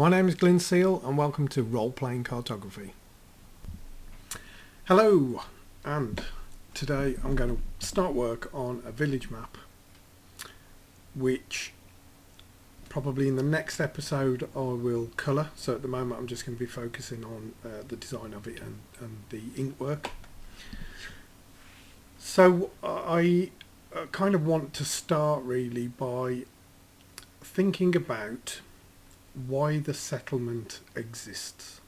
My name is Glynn and welcome to Role-Playing Cartography. Hello, and today I'm going to start work on a village map which probably in the next episode I will colour. So at the moment I'm just going to be focusing on the design of it and the ink work. So I kind of want to start really by thinking about why the settlement exists,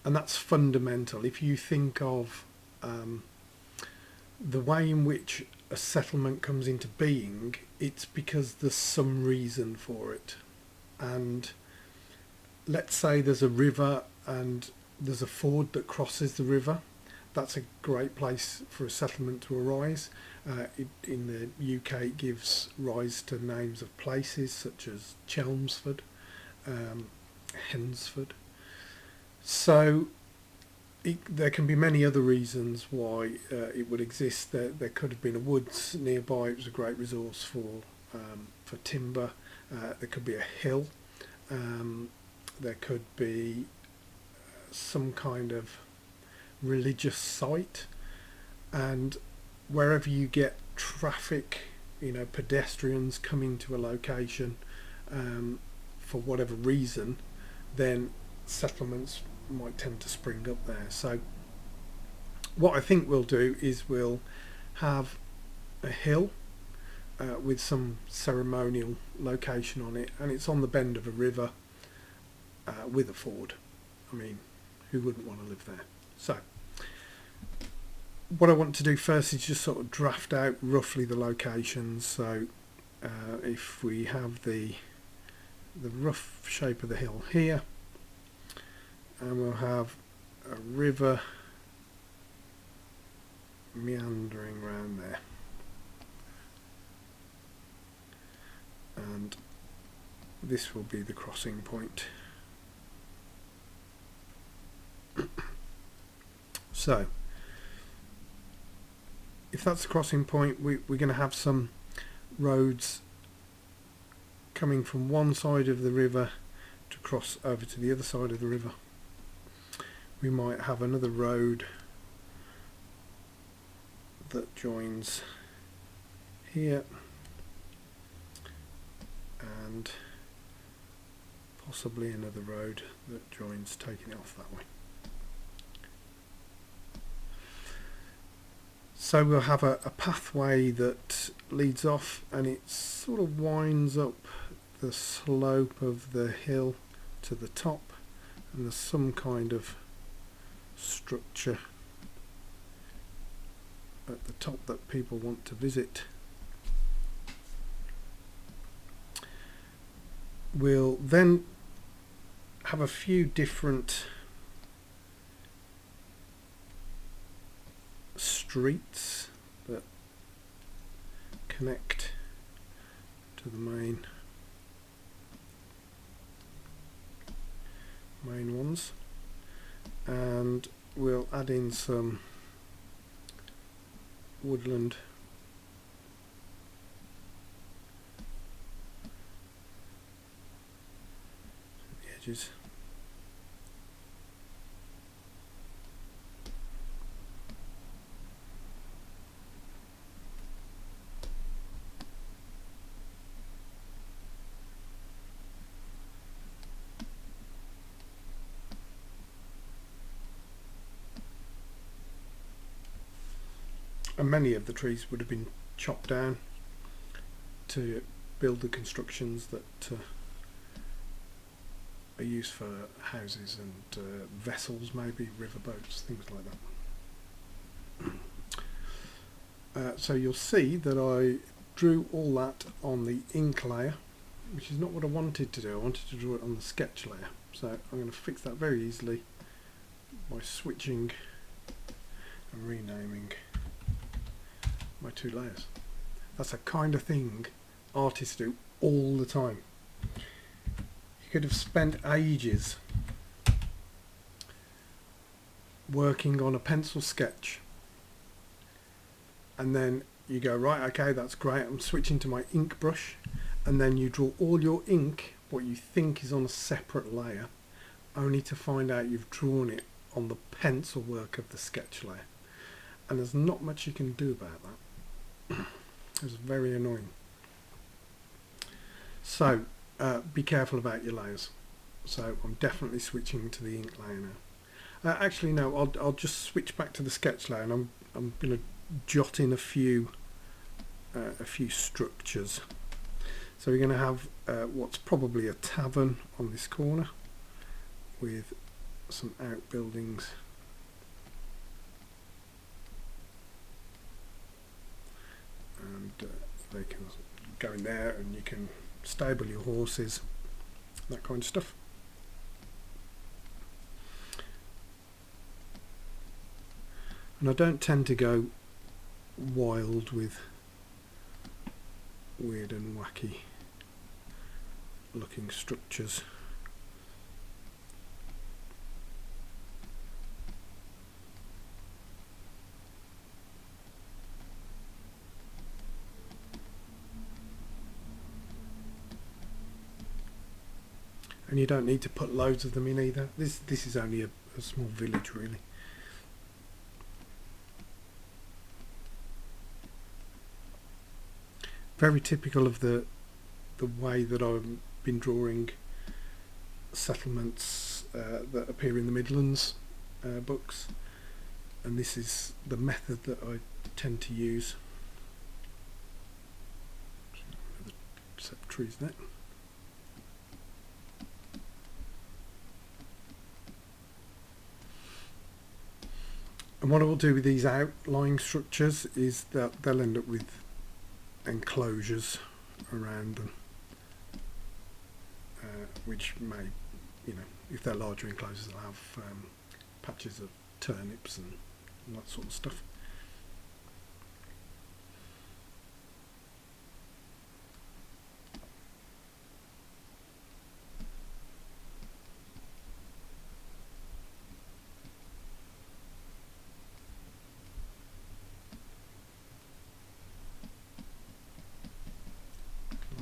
and that's fundamental. If you think of the way in which a settlement comes into being, it's because there's some reason for it. And let's say there's a river and there's a ford that crosses the river. That's a great place for a settlement to arise. In the UK it gives rise to names of places such as Chelmsford, Hensford. So there can be many other reasons why it would exist. There could have been a woods nearby. It was a great resource for timber. There could be a hill. There could be some kind of religious site, and wherever you get traffic, pedestrians coming to a location for whatever reason, then settlements might tend to spring up there. So what I think we'll do is we'll have a hill with some ceremonial location on it, and it's on the bend of a river with a ford. I mean, who wouldn't want to live there? So what I want to do first is just sort of draft out roughly the locations. So if we have the rough shape of the hill here, and we'll have a river meandering around there, and this will be the crossing point. So if that's the crossing point, we're going to have some roads coming from one side of the river to cross over to the other side of the river. We might have another road that joins here, and possibly another road that joins, taking it off that way. So we'll have a pathway that leads off, and it sort of winds up the slope of the hill to the top, and there's some kind of structure at the top that people want to visit. We'll then have a few different streets that connect to the main ones, and we'll add in some woodland at the edges. And many of the trees would have been chopped down to build the constructions that are used for houses and vessels, maybe riverboats, things like that. So you'll see that I drew all that on the ink layer, which is not what I wanted to do. I wanted to draw it on the sketch layer. So I'm going to fix that very easily by switching and renaming my two layers. That's a kind of thing artists do all the time. You could have spent ages working on a pencil sketch, and then you go, right, okay, that's great, I'm switching to my ink brush, and then you draw all your ink what you think is on a separate layer, only to find out you've drawn it on the pencil work of the sketch layer. And there's not much you can do about that. It's very annoying. So be careful about your layers. So I'm definitely switching to the ink layer now. Actually no, I'll just switch back to the sketch layer, and I'm going to jot in a few structures. So we're going to have what's probably a tavern on this corner with some outbuildings. And they can go in there, and you can stable your horses, that kind of stuff. And I don't tend to go wild with weird and wacky looking structures. And you don't need to put loads of them in either. This is only a small village really. Very typical of the way that I've been drawing settlements that appear in the Midderlands books, and this is the method that I tend to use. Another set of trees there. And what I will do with these outlying structures is that they'll end up with enclosures around them, which may, you know, if they're larger enclosures, they'll have patches of turnips and that sort of stuff.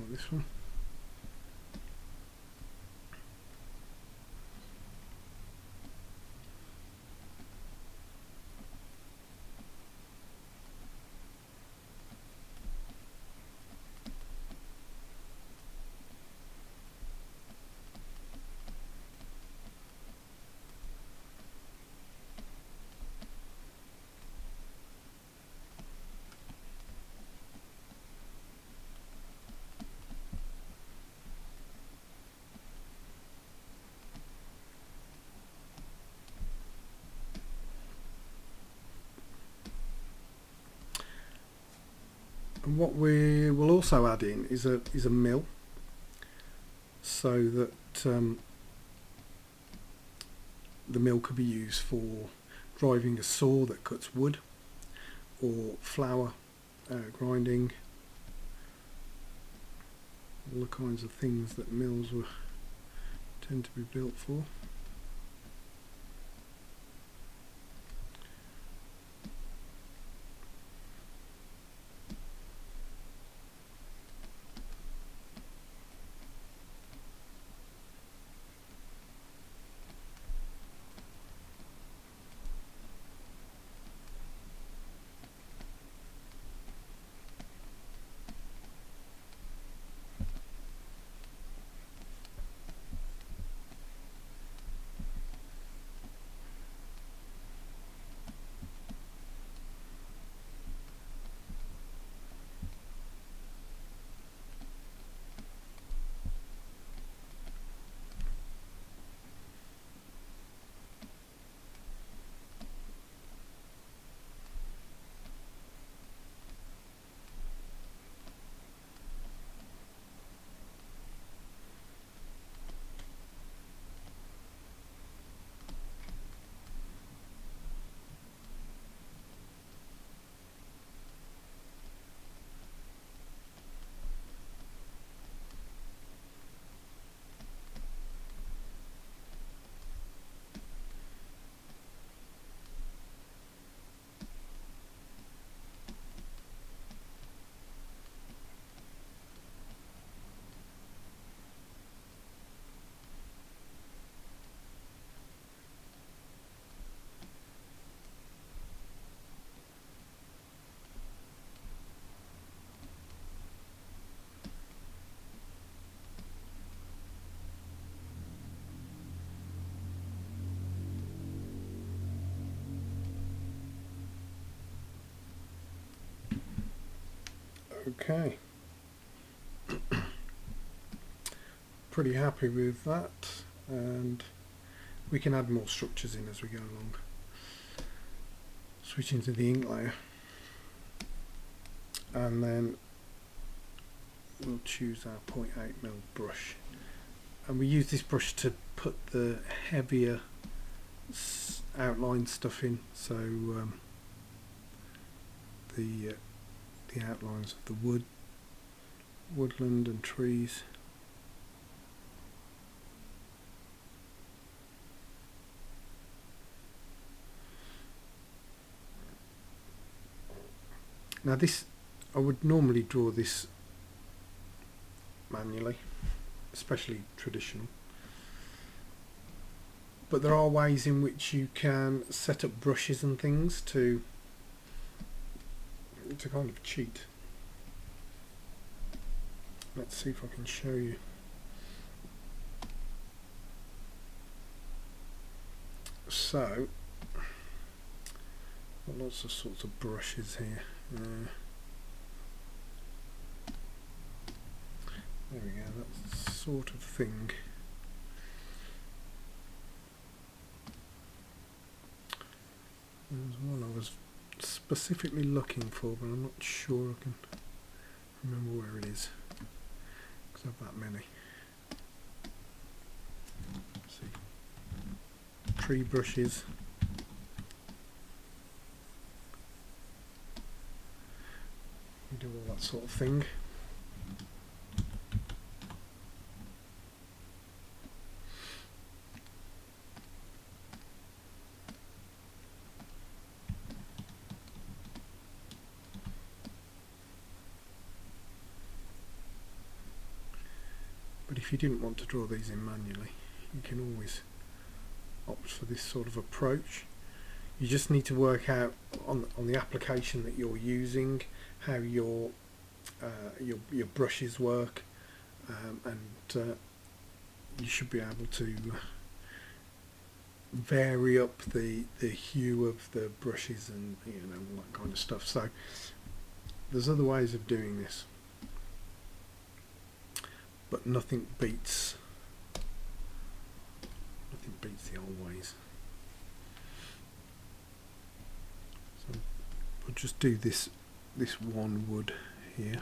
This one. And what we will also add in is a mill, so that the mill could be used for driving a saw that cuts wood, or flour grinding, all the kinds of things that mills tend to be built for. Okay. Pretty happy with that, and we can add more structures in as we go along. Switching to the ink layer, and then we'll choose our 0.8mm brush, and we use this brush to put the heavier outline stuff in, so the outlines of the woodland and trees. Now this, I would normally draw this manually, especially traditional, but there are ways in which you can set up brushes and things to kind of cheat. Let's see if I can show you. So, lots of sorts of brushes here. There we go, that sort of thing. There's one I was specifically looking for, but I'm not sure I can remember where it is, because I have that many. Let's see. Tree brushes. We do all that sort of thing. But if you didn't want to draw these in manually, you can always opt for this sort of approach. You just need to work out on the application that you're using how your brushes work, and you should be able to vary up the hue of the brushes and all that kind of stuff. So there's other ways of doing this, but nothing beats the old ways. So we'll just do this one wood here.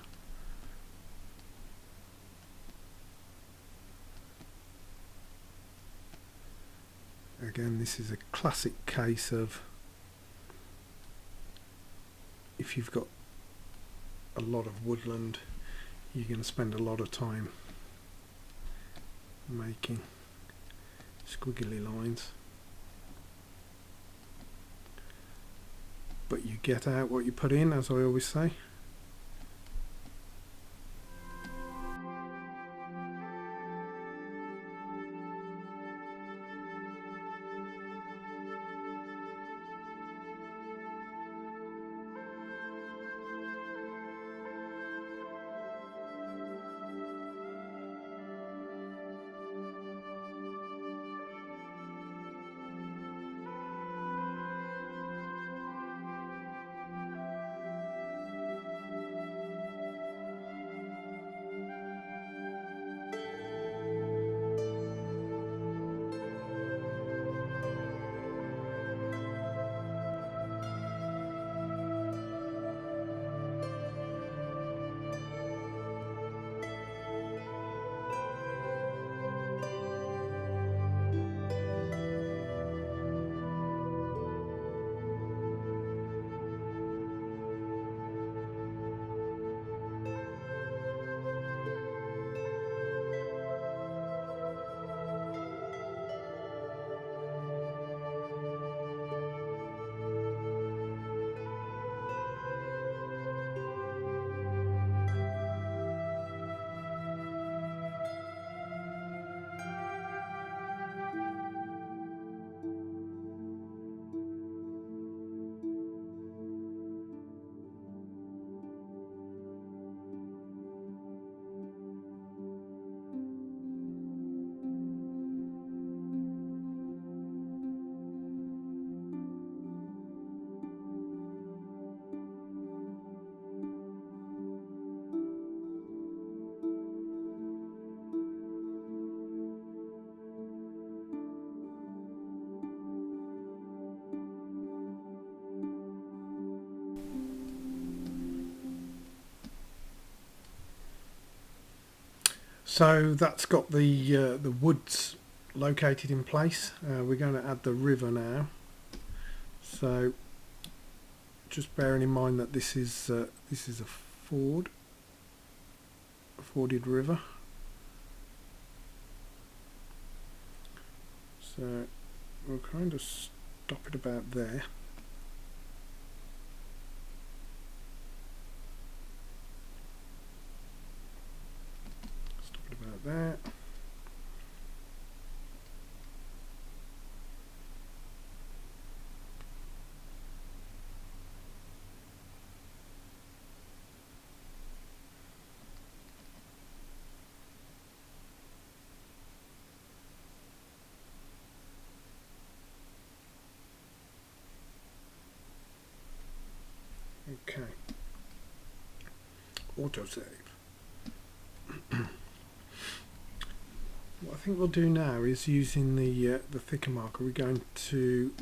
Again, this is a classic case of if you've got a lot of woodland, you're going to spend a lot of time making squiggly lines, but you get out what you put in, as I always say. So that's got the woods located in place. We're going to add the river now. So just bearing in mind that this is a forded river. So we'll kind of stop it about there. Stop it about there. Okay. Autosave. What I think we'll do now is using the thicker marker, we're going to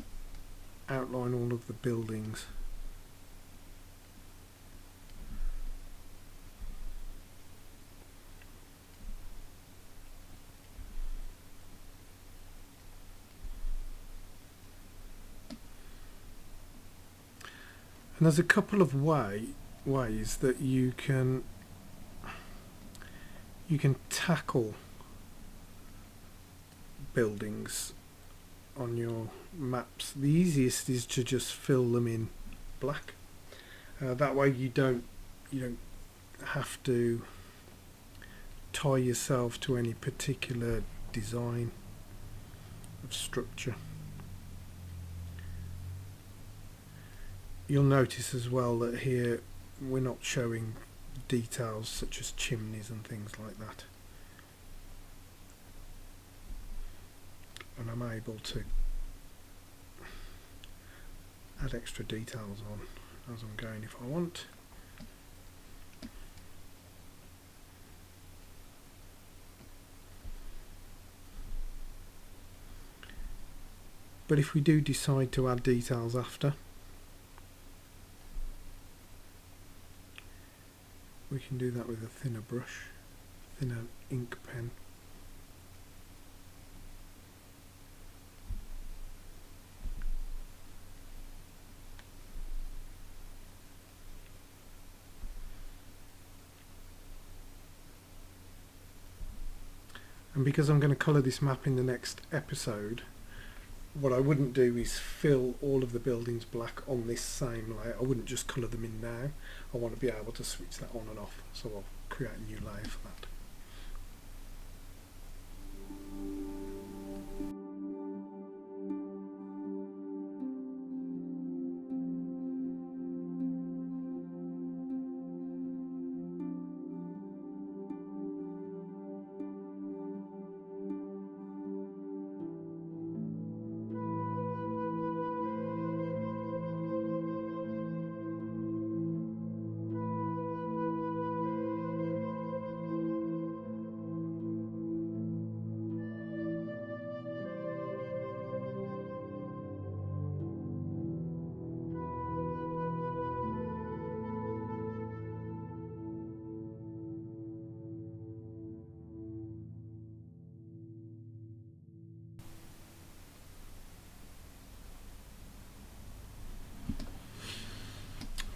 outline all of the buildings. And there's a couple of ways that you can tackle buildings on your maps. The easiest is to just fill them in black. That way you don't have to tie yourself to any particular design of structure. You'll notice as well that here we're not showing details such as chimneys and things like that. And I'm able to add extra details on as I'm going if I want. But if we do decide to add details after, we can do that with a thinner brush, thinner ink pen. And because I'm going to colour this map in the next episode, what I wouldn't do is fill all of the buildings black on this same layer. I wouldn't just colour them in now. I want to be able to switch that on and off, so I'll create a new layer for that.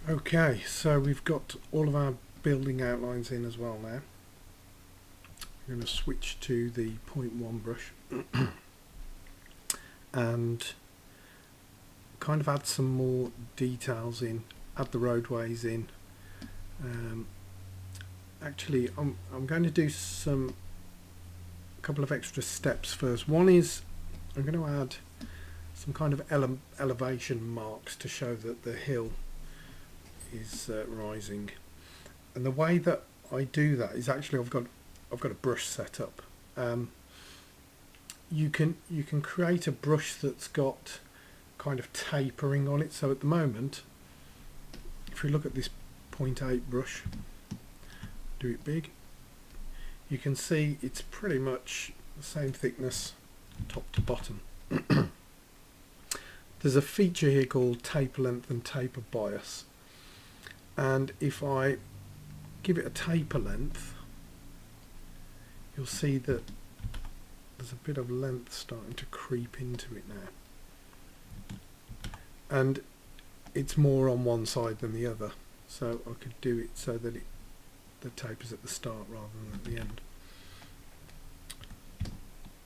Okay, so we've got all of our building outlines in as well now. I'm going to switch to the 0.1 brush and kind of add some more details in, add the roadways in. Actually, I'm going to do a couple of extra steps first. One is I'm going to add some kind of elevation marks to show that the hill is rising, and the way that I do that is actually I've got a brush set up. You can create a brush that's got kind of tapering on it. So at the moment, if you look at this 0.8 brush, do it big, you can see it's pretty much the same thickness top to bottom. There's a feature here called taper length and taper bias. And if I give it a taper length, you'll see that there's a bit of length starting to creep into it now, and it's more on one side than the other, so I could do it so that the taper's at the start rather than at the end.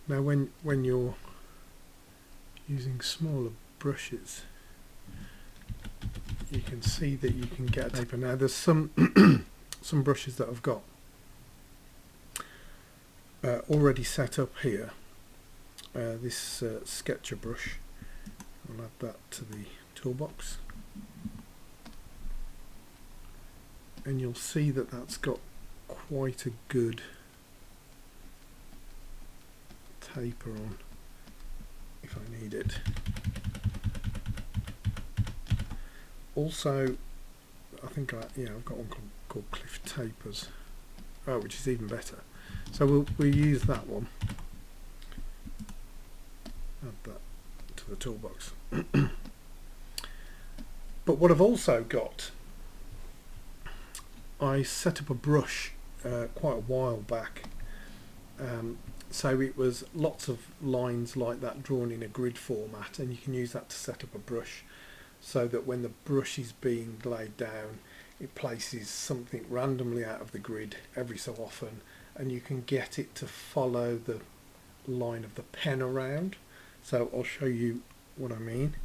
Now when you're using smaller brushes, you can see that you can get a taper. Now there's some some brushes that I've got already set up here. This sketcher brush, I'll add that to the toolbox, and you'll see that that's got quite a good taper on if I need it. Also, I think I've got one called Cliff Tapers, which is even better. So we'll use that one. Add that to the toolbox. But what I've also got, I set up a brush quite a while back. So it was lots of lines like that drawn in a grid format, and you can use that to set up a brush so that when the brush is being laid down, it places something randomly out of the grid every so often, and you can get it to follow the line of the pen around. So I'll show you what I mean.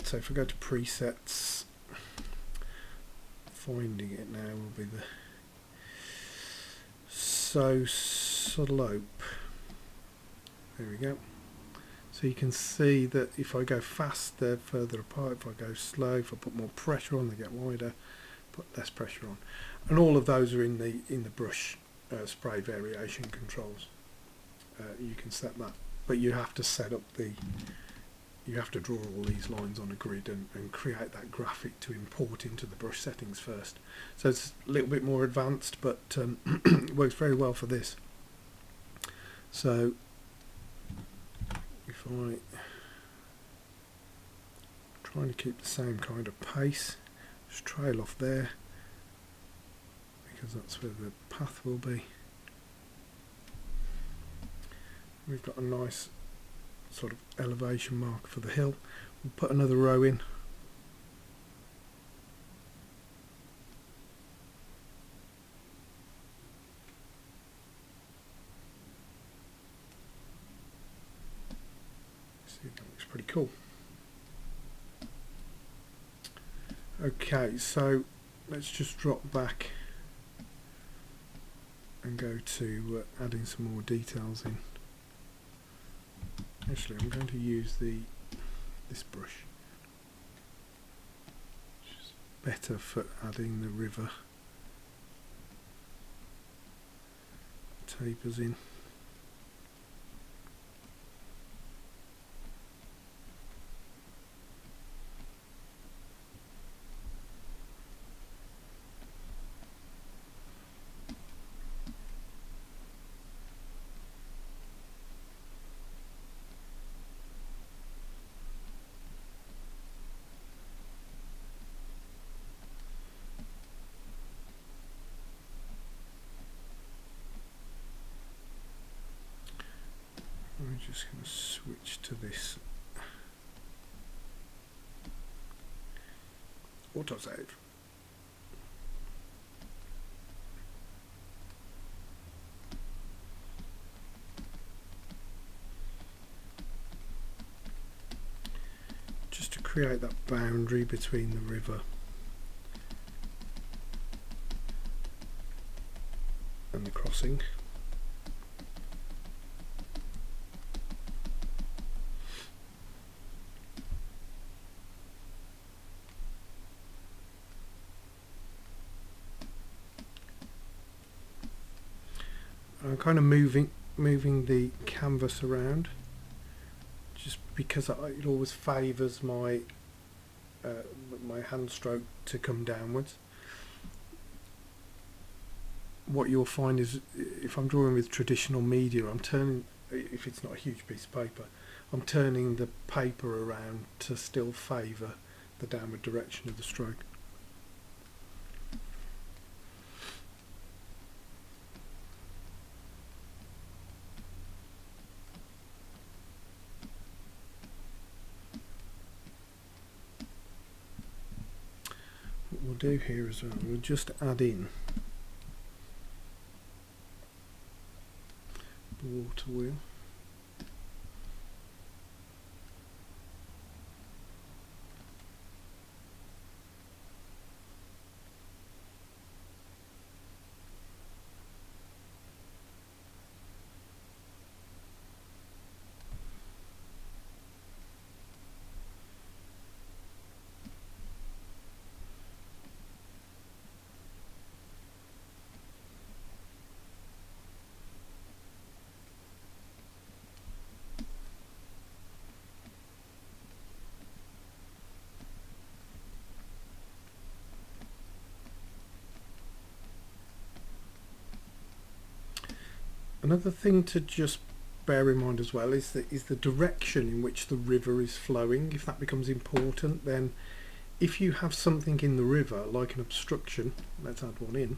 So if I go to presets, finding it now will be the slope. There we go. So you can see that if I go fast, they're further apart. If I go slow, if I put more pressure on, they get wider. Put less pressure on, and all of those are in the brush spray variation controls. You can set that, but you have to set up you have to draw all these lines on a grid and create that graphic to import into the brush settings first. So it's a little bit more advanced, but it works very well for this. So if I'm trying to keep the same kind of pace, just trail off there because that's where the path will be. We've got a nice sort of elevation mark for the hill. We'll put another row in. See, that looks pretty cool. Okay, so let's just drop back and go to adding some more details in. Actually, I'm going to use this brush, which is better for adding the river tapers in. I'm just going to switch to this autosave. Just to create that boundary between the river and the crossing. I'm kind of moving the canvas around just because it always favours my my hand stroke to come downwards. What you'll find is if I'm drawing with traditional media, I'm turning, if it's not a huge piece of paper, I'm turning the paper around to still favour the downward direction of the stroke. we'll do here as well, we'll just add in the water wheel. Another thing to just bear in mind as well is the direction in which the river is flowing. If that becomes important, then if you have something in the river like an obstruction, let's add one in.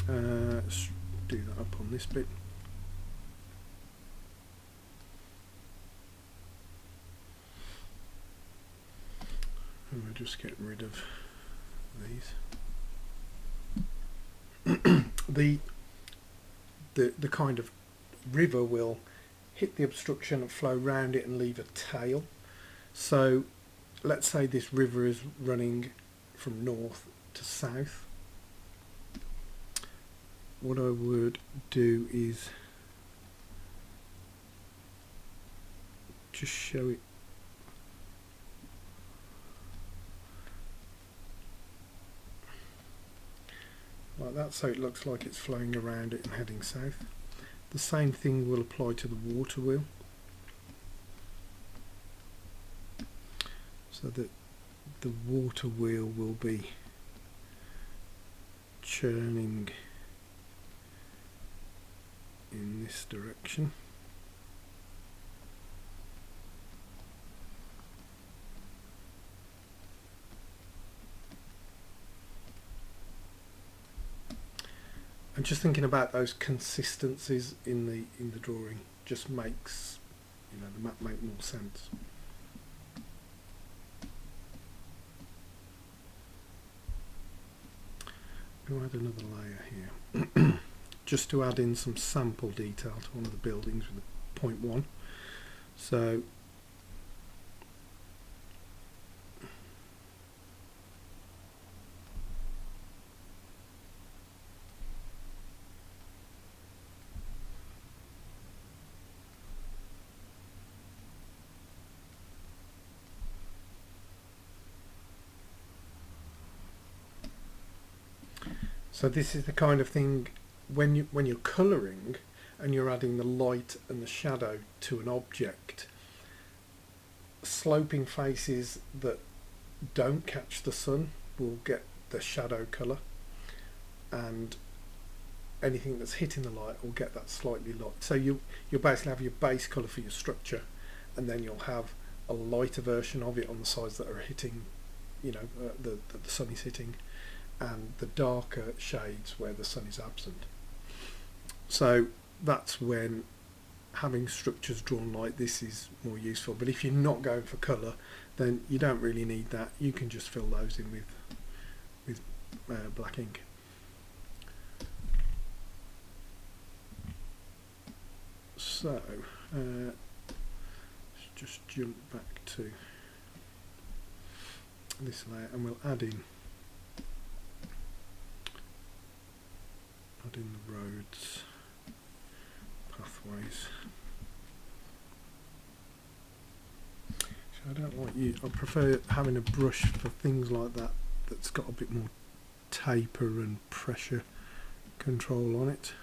Let's do that up on this bit. And we're just getting rid of these. The kind of river will hit the obstruction and flow round it and leave a tail. So let's say this river is running from north to south. What I would do is just show it like that, so it looks like it's flowing around it and heading south. The same thing will apply to the water wheel, so that the water wheel will be churning in this direction. And just thinking about those consistencies in the drawing just makes, you know, the map make more sense. I'm going to add another layer here just to add in some sample detail to one of the buildings with the 0.1. So this is the kind of thing when you're colouring and you're adding the light and the shadow to an object, sloping faces that don't catch the sun will get the shadow colour, and anything that's hitting the light will get that slightly light. So you'll basically have your base colour for your structure, and then you'll have a lighter version of it on the sides that are hitting, you know, the sun is hitting, and the darker shades where the sun is absent. So that's when having structures drawn like this is more useful. But if you're not going for colour, then you don't really need that. You can just fill those in with black ink. So let's just jump back to this layer and we'll add in the roads, pathways. So I don't like I prefer having a brush for things like that that's got a bit more taper and pressure control on it.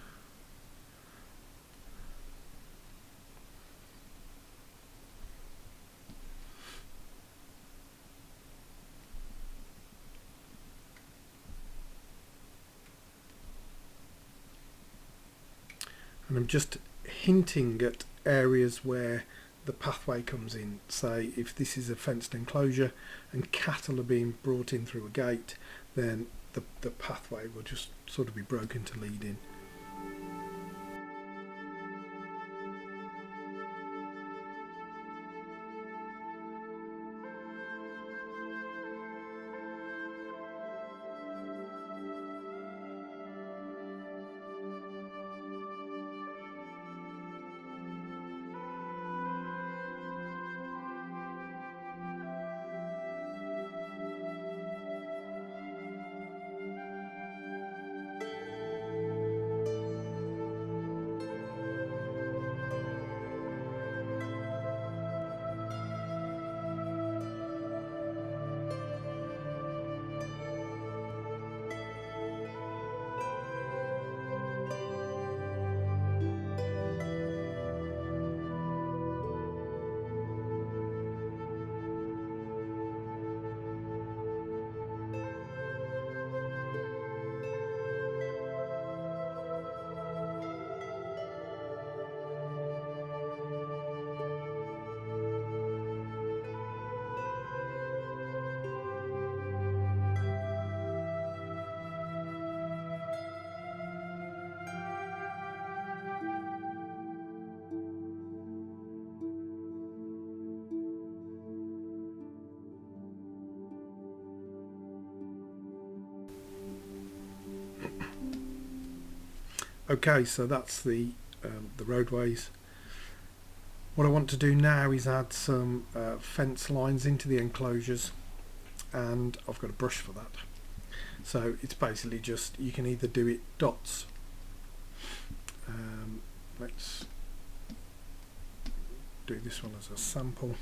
And I'm just hinting at areas where the pathway comes in. Say if this is a fenced enclosure and cattle are being brought in through a gate, then the pathway will just sort of be broken to lead in. Okay, so that's the roadways. What I want to do now is add some fence lines into the enclosures, and I've got a brush for that. So it's basically just, you can either do it dots. Let's do this one as a sample.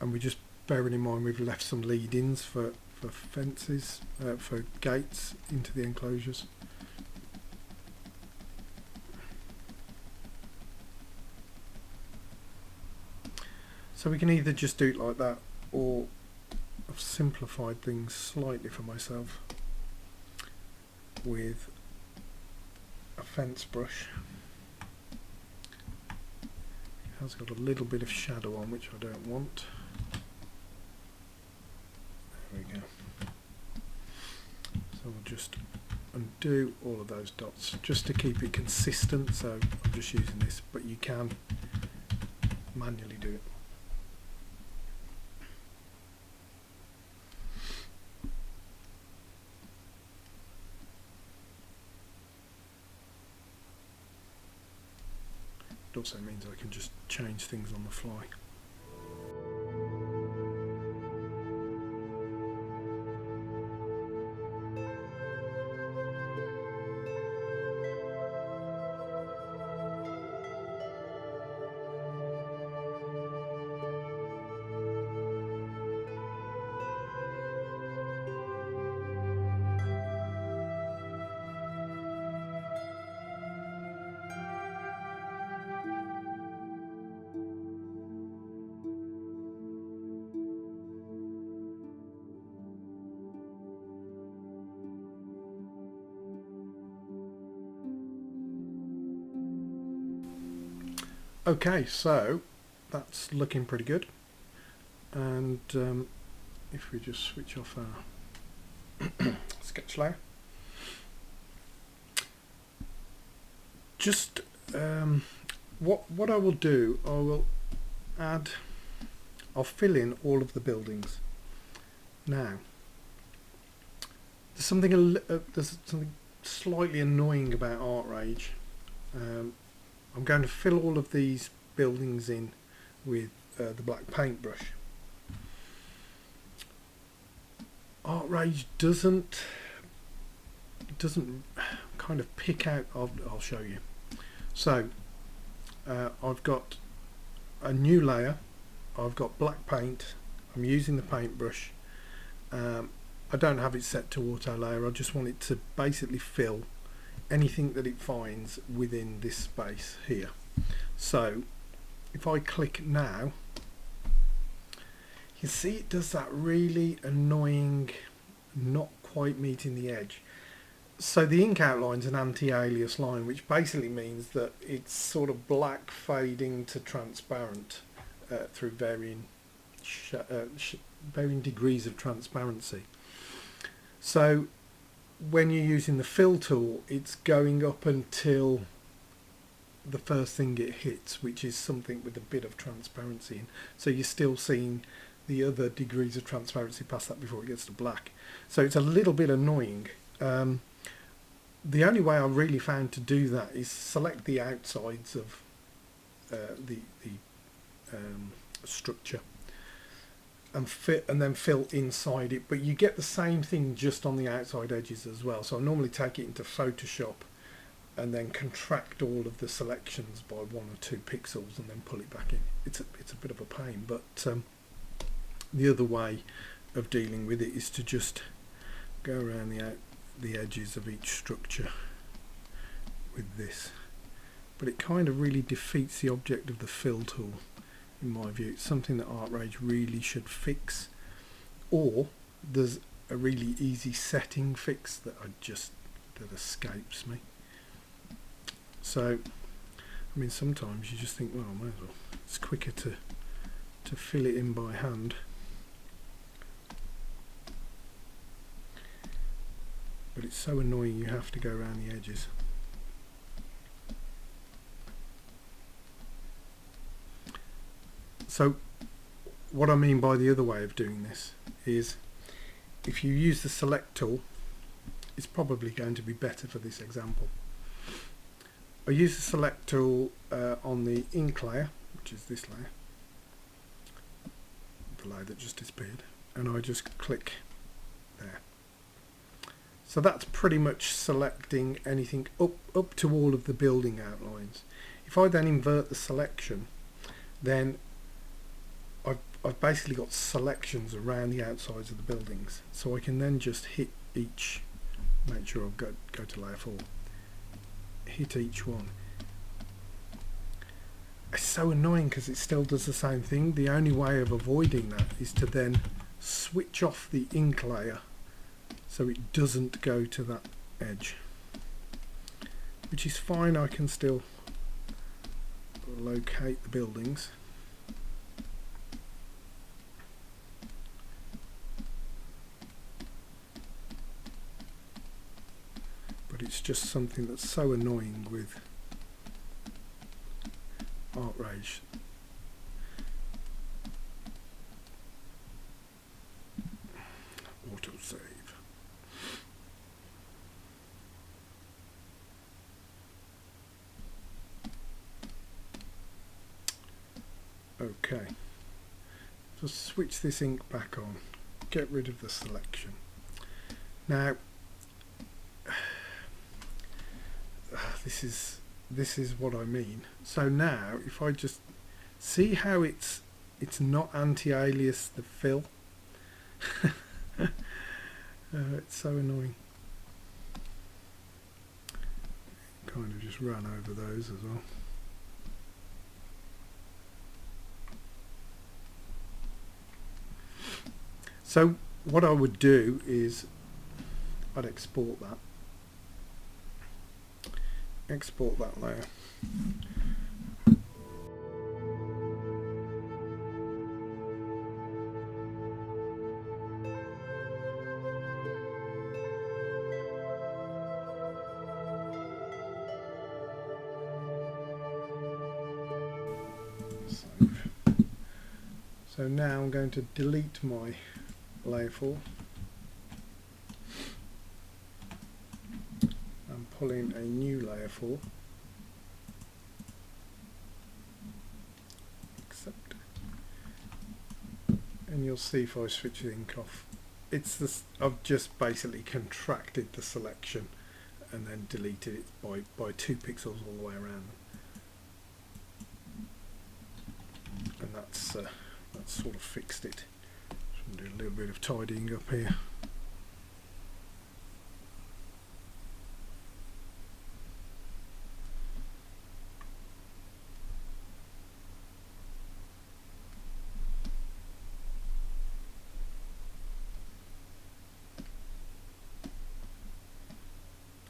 And we just, bearing in mind we've left some lead-ins for fences, for gates into the enclosures. So we can either just do it like that, or I've simplified things slightly for myself with a fence brush. It has got a little bit of shadow on, which I don't want. There we go. So we'll just undo all of those dots just to keep it consistent. So I'm just using this, but you can manually do it. It also means I can just change things on the fly. Okay, so that's looking pretty good, and if we just switch off our sketch layer, just what I will do, I'll fill in all of the buildings. Now there's something slightly annoying about ArtRage. I'm going to fill all of these buildings in with the black paintbrush. ArtRage doesn't kind of pick out. I'll show you. So I've got a new layer. I've got black paint. I'm using the paintbrush. I don't have it set to auto layer. I just want it to basically fill anything that it finds within this space here. So if I click now, you see it does that really annoying not quite meeting the edge. So the ink outline's an anti-alias line, which basically means that it's sort of black fading to transparent through varying degrees of transparency. So when you're using the fill tool, it's going up until the first thing it hits, which is something with a bit of transparency in. So you're still seeing the other degrees of transparency past that before it gets to black. So it's a little bit annoying. The only way I really found to do that is select the outsides of the structure and then fill inside it, but you get the same thing just on the outside edges as well. So I normally take it into Photoshop and then contract all of the selections by 1 or 2 pixels and then pull it back in. It's a bit of a pain, but the other way of dealing with it is to just go around the edges of each structure with this. But it kind of really defeats the object of the fill tool. In my view, it's something that ArtRage really should fix, or there's a really easy setting fix that escapes me. So, I mean, sometimes you just think, well, I might as well. It's quicker to fill it in by hand. But it's so annoying you have to go around the edges. So what I mean by the other way of doing this is if you use the select tool, it's probably going to be better for this example. I use the select tool on the ink layer, which is this layer, the layer that just disappeared, and I just click there. So that's pretty much selecting anything up to all of the building outlines. If I then invert the selection, then I've basically got selections around the outsides of the buildings. So I can then just hit each, make sure I've go to layer 4, hit each one. It's so annoying because it still does the same thing. The only way of avoiding that is to then switch off the ink layer so it doesn't go to that edge, which is fine. I can still locate the buildings. But it's just something that's so annoying with ArtRage. Autosave. Okay, just switch this ink back on, get rid of the selection. Now this is what I mean. So now if I just see how it's not anti-alias the fill. It's so annoying. Kind of just run over those as well. So what I would do is I'd export that layer. Save. So now I'm going to delete my layer 4 and pull in a new layer 4, accept, and you'll see if I switch the ink off, it's this, I've just basically contracted the selection and then deleted it by 2 pixels all the way around, and that's sort of fixed it. Do a little bit of tidying up here.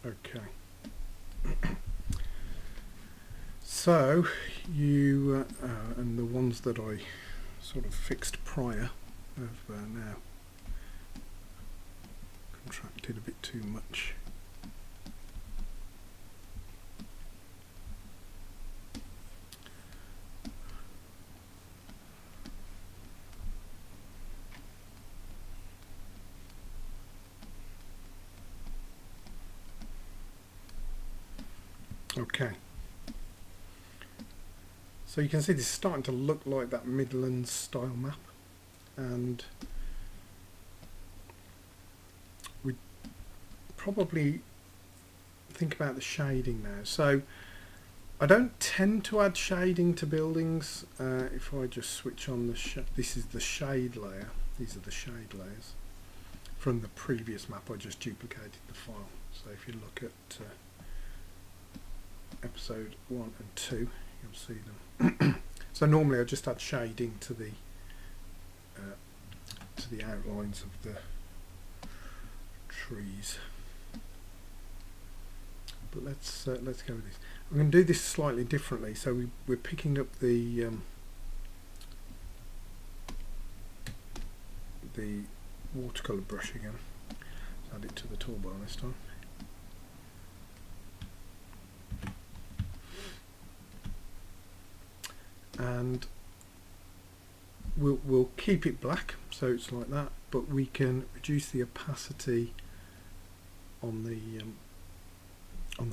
Okay. So you and the ones that I sort of fixed prior have now contracted a bit too much. Okay. So you can see this is starting to look like that Midderlands style map, and we probably think about the shading now. So I don't tend to add shading to buildings. If I just switch on the this is the shade layer, these are the shade layers from the previous map. I just duplicated the file. So if you look at episode 1 and 2, you'll see them. So normally I just add shading to the outlines of the trees. But let's go with this. I'm going to do this slightly differently. So we're picking up the watercolour brush again. Let's add it to the toolbar this time. And we'll keep it black, so it's like that, but we can reduce the opacity on the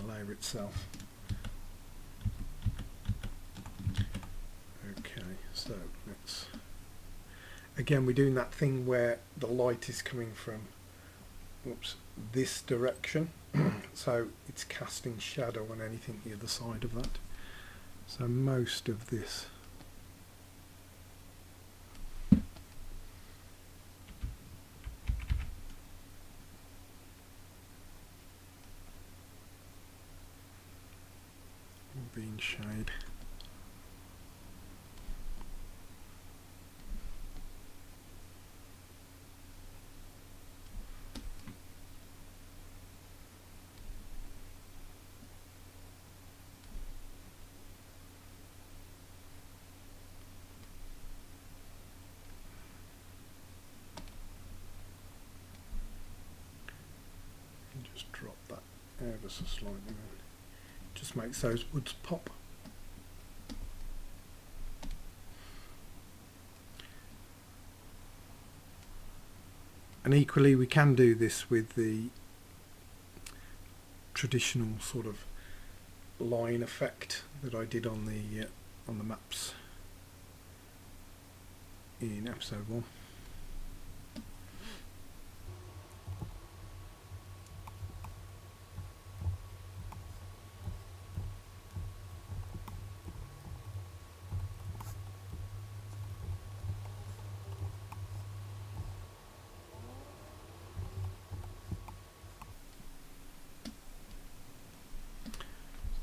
layer itself. Okay, so let's, again, we're doing that thing where the light is coming from, whoops, this direction, so it's casting shadow on anything the other side of that. So most of this will be in shade. Just drop that ever so slightly, then just makes those woods pop. And equally we can do this with the traditional sort of line effect that I did on the maps in episode 1.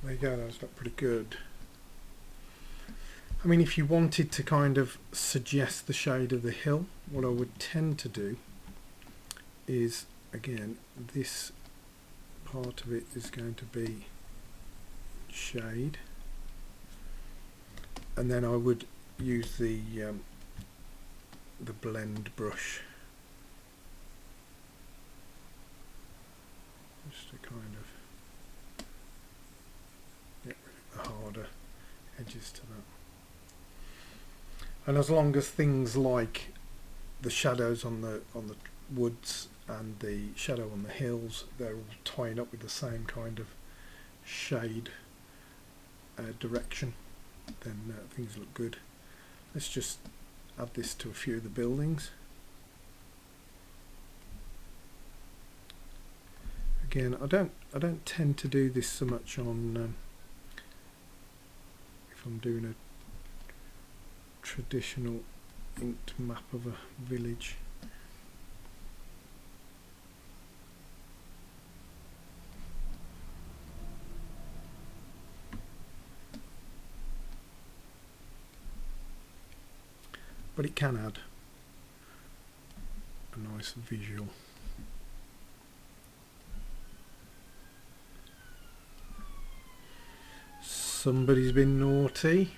There you go, those look pretty good. I mean, if you wanted to kind of suggest the shade of the hill, what I would tend to do is, again, this part of it is going to be shade, and then I would use the blend brush just to kind of get rid of the harder edges to that. And as long as things like the shadows on the woods and the shadow on the hills, they're all tying up with the same kind of shade direction, then things look good. Let's just add this to a few of the buildings. Again, I don't tend to do this so much on if I'm doing a traditional inked map of a village. But it can add a nice visual. Somebody's been naughty.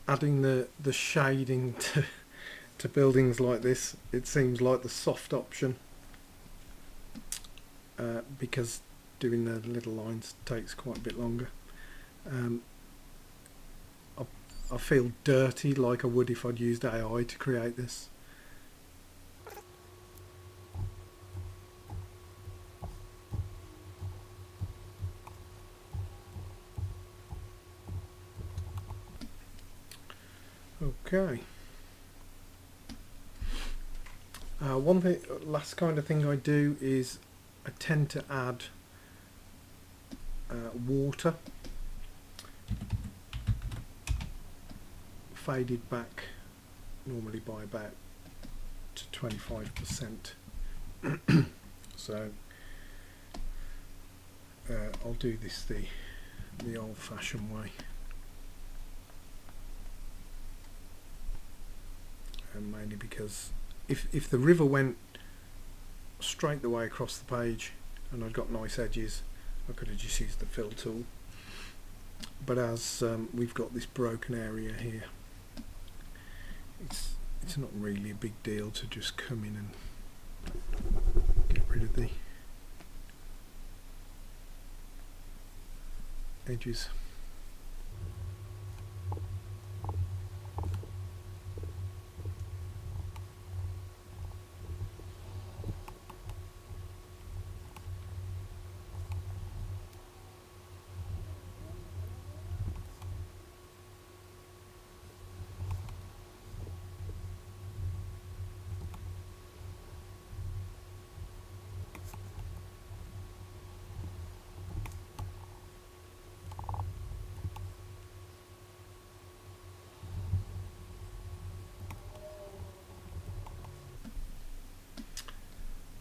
Adding the shading to buildings like this, it seems like the soft option, because doing the little lines takes quite a bit longer. I feel dirty like I would if I'd used AI to create this. Okay. One thing, last kind of thing I do is I tend to add water, faded back normally by about to 25%. So I'll do this the old-fashioned way. And mainly because if the river went straight the way across the page and I'd got nice edges, I could have just used the fill tool. but as we've got this broken area here, it's not really a big deal to just come in and get rid of the edges.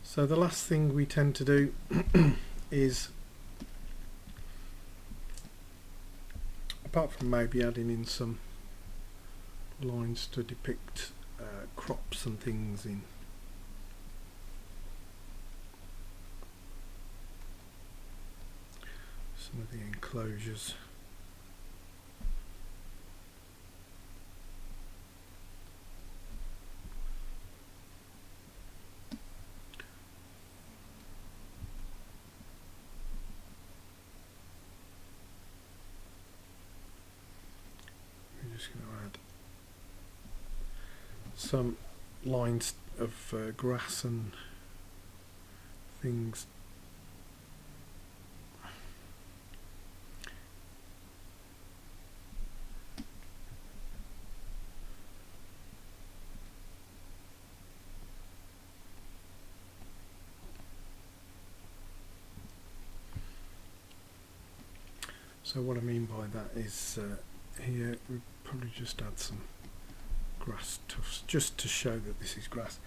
So the last thing we tend to do is, apart from maybe adding in some lines to depict crops and things in some of the enclosures, going to add some lines of grass and things. So what I mean by that is here we probably just add some grass tufts just to show that this is grass.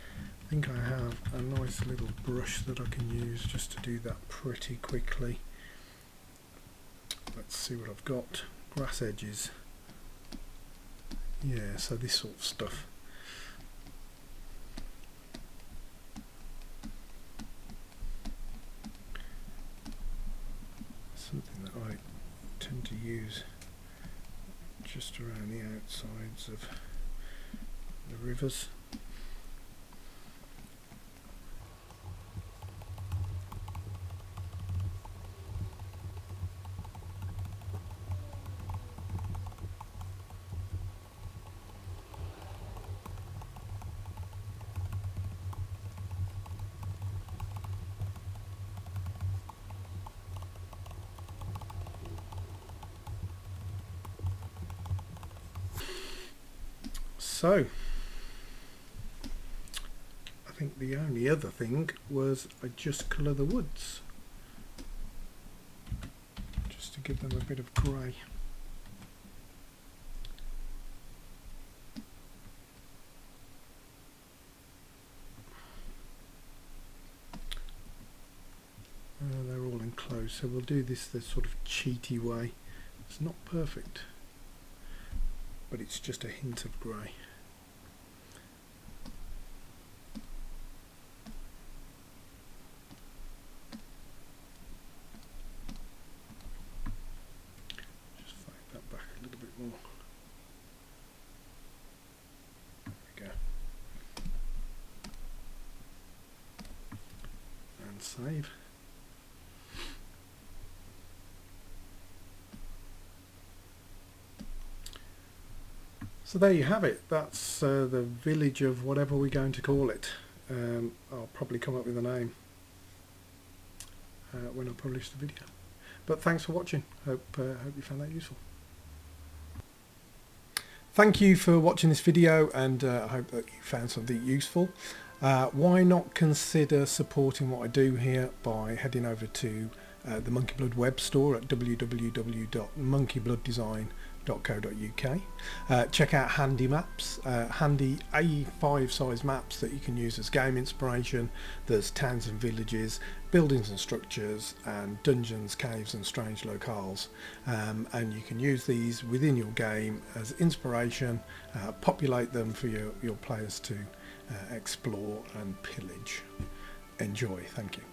I think I have a nice little brush that I can use just to do that pretty quickly. Let's see what I've got. Grass edges. Yeah, so this sort of stuff. Something that I tend to use just around the outsides of the rivers. So I think the only other thing was I just colour the woods just to give them a bit of grey. They're all enclosed, so we'll do this the sort of cheaty way. It's not perfect, but it's just a hint of grey. Just fade that back a little bit more. There we go. And save. So there you have it. That's the village of whatever we're going to call it. I'll probably come up with a name when I publish the video. But thanks for watching. Hope you found that useful. Thank you for watching this video, and I hope that you found something useful. Why not consider supporting what I do here by heading over to the MonkeyBlood web store at www.monkeyblooddesign.co.uk. Check out handy maps, handy A5 size maps that you can use as game inspiration. There's towns and villages, buildings and structures, and dungeons, caves and strange locales, and you can use these within your game as inspiration, populate them for your players to explore and pillage. Enjoy. Thank you.